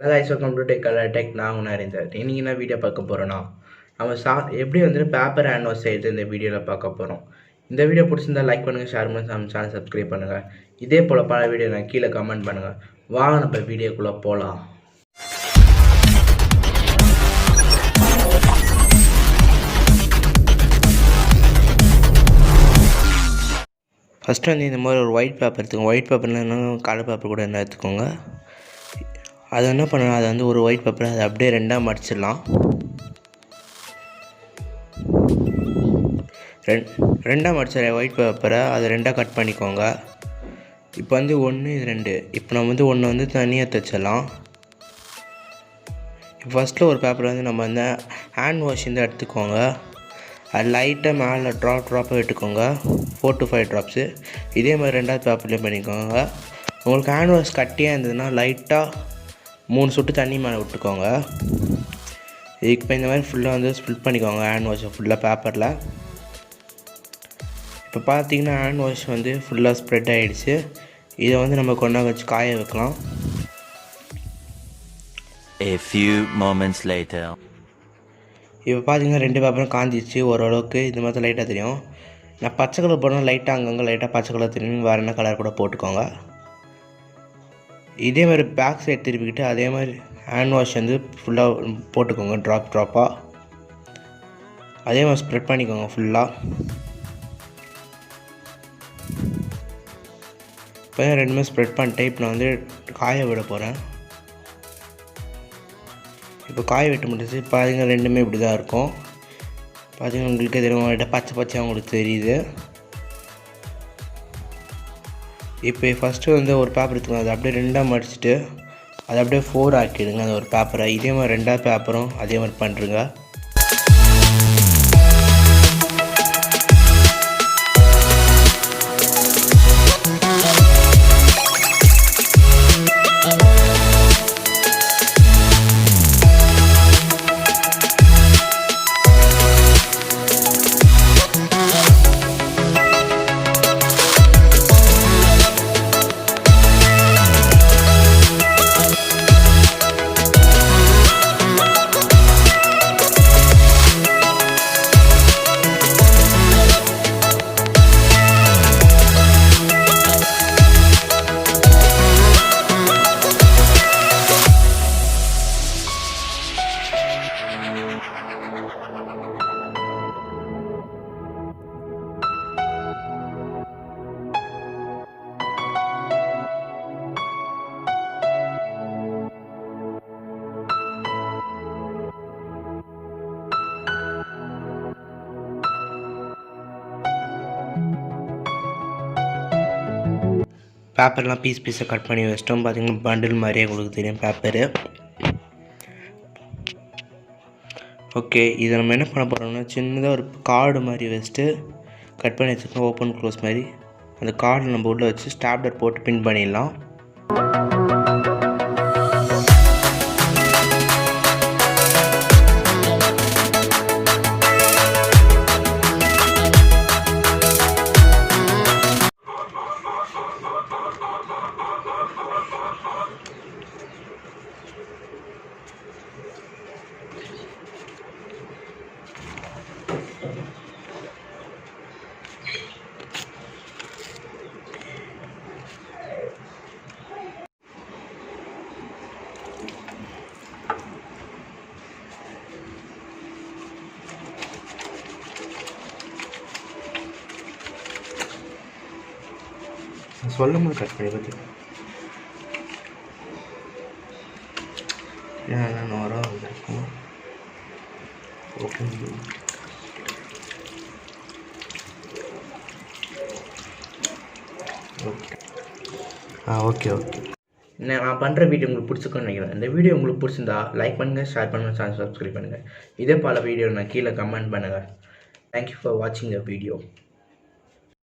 Hello guys, welcome to tech. நான் உணர்ந்தேன். இன்னைக்கு என்ன வீடியோ பார்க்க போகிறோன்னா, நம்ம எப்படி பேப்பர் ஹேண்ட் வாஷ் செய்யுது இந்த வீடியோவில் பார்க்க போகிறோம். இந்த வீடியோ பிடிச்சிருந்தா லைக் பண்ணுங்கள், ஷேர் பண்ணுங்கள், நம்ம சேனல் சப்ஸ்கிரைப் பண்ணுங்கள். இதே போல் பல வீடியோ நான் கீழே கமெண்ட் பண்ணுங்கள். வாங்க நம்ம வீடியோக்குள்ளே போகலாம். ஃபஸ்ட்டு இந்த மாதிரி ஒரு ஒயிட் பேப்பர் எடுத்துக்கோங்க. ஒயிட் பேப்பர்னா என்ன, கலர் பேப்பர் கூட என்ன எடுத்துக்கோங்க. அது என்ன பண்ணணும், அதை ஒரு ஒயிட் பேப்பரை அதை அப்படியே ரெண்டாக மடிச்சிடலாம். ரெண்டாக மடிச்ச ஒயிட் பேப்பரை அதை ரெண்டாக கட் பண்ணிக்கோங்க. இப்போ ஒன்று இது ரெண்டு. இப்போ நம்ம ஒன்று தனியாக தைச்சிடலாம். ஃபஸ்ட்டில் ஒரு பேப்பர் நம்ம ஹேண்ட் வாஷ் எடுத்துக்கோங்க. அது லைட்டாக மேலே ட்ராப்பாக விட்டுக்கோங்க, 4 to 5 ட்ராப்ஸு. இதே மாதிரி ரெண்டாவது பேப்பர்லேயும் பண்ணிக்கோங்க. உங்களுக்கு ஹேண்ட் வாஷ் கட்டியாக இருந்ததுன்னா லைட்டாக 3 சொட்டு தண்ணி மேலே விட்டுக்கோங்க. இப்போ இந்த மாதிரி ஃபுல்லாக ஸ்ப்ளிட் பண்ணிக்கோங்க ஹேண்ட் வாஷை ஃபுல்லாக பேப்பரில். இப்போ பார்த்தீங்கன்னா ஹேண்ட் வாஷ் ஃபுல்லாக ஸ்ப்ரெட் ஆகிடுச்சு. இதை நம்ம கொண்டா வச்சு காய வைக்கலாம். A few moments later. இப்போ பார்த்தீங்கன்னா 2 பேப்பரும் காஞ்சிச்சு ஓரளவுக்கு. இந்த மாதிரி லைட்டாக தெரியும். நான் பச்சை கலர் போடணும், லைட்டாக அங்கங்கே லைட்டாக பச்சை கலர் தெரியும். வேறு என்ன கலர் கூட போட்டுக்கோங்க. இதே மாதிரி பேக் சைட் திருப்பிக்கிட்டு அதே மாதிரி ஹேண்ட் வாஷ் ஃபுல்லாக போட்டுக்கோங்க, ட்ராப்பாக. அதே மாதிரி ஸ்ப்ரெட் பண்ணிக்கோங்க ஃபுல்லாக. இப்போ ரெண்டுமே ஸ்ப்ரெட் பண்ணிட்டேன். இப்போ நான் காய விட போகிறேன். இப்போ காய விட்டு முடிச்சு பார்த்தீங்கன்னா ரெண்டுமே இப்படி தான் இருக்கும். பார்த்தீங்கன்னா உங்களுக்கே தெரியும், பச்சை பச்சையாக உங்களுக்கு தெரியுது. இப்போ ஃபஸ்ட்டு ஒரு பேப்பர் எடுத்துக்கோங்க. அதை அப்படியே ரெண்டாக மடிச்சுட்டு அதை அப்படியே 4 ஆக்கிடுங்க அந்த ஒரு பேப்பரை. இதே மாதிரி ரெண்டாவது பேப்பரும் அதே மாதிரி பண்ணுறங்க. பேப்பர்லாம் பீஸாக கட் பண்ணி வச்சிட்டோம். பார்த்தீங்கன்னா பண்டில் மாதிரியே உங்களுக்கு தெரியும் பேப்பரு. ஓகே, இதை நம்ம என்ன பண்ண போகிறோம்னா, சின்னதாக ஒரு கார்டு மாதிரி வச்சுட்டு கட் பண்ணி வச்சுருக்கோம், ஓப்பன் க்ளோஸ் மாதிரி. அந்த கார்டு நம்ம உள்ளே வச்சு ஸ்டாப்லர் போட்டு பின் பண்ணிடலாம். சொல்லும்போது கட் பண்ணி பார்த்து ஏன்னா வரும் வந்திருக்கும். ஓகே ஓகே ஓகே நான் பண்ணுற வீடியோ உங்களுக்கு பிடிச்சிருக்குன்னு நினைக்கிறேன். இந்த வீடியோ உங்களுக்கு பிடிச்சிருந்தா லைக் பண்ணுங்கள், ஷேர் பண்ணுங்கள், சேனல் சப்ஸ்கிரைப் பண்ணுங்கள். இதே பல வீடியோ நான் கீழே கமெண்ட் பண்ணுங்கள். தேங்க்யூ ஃபார் வாட்சிங் த வீடியோ.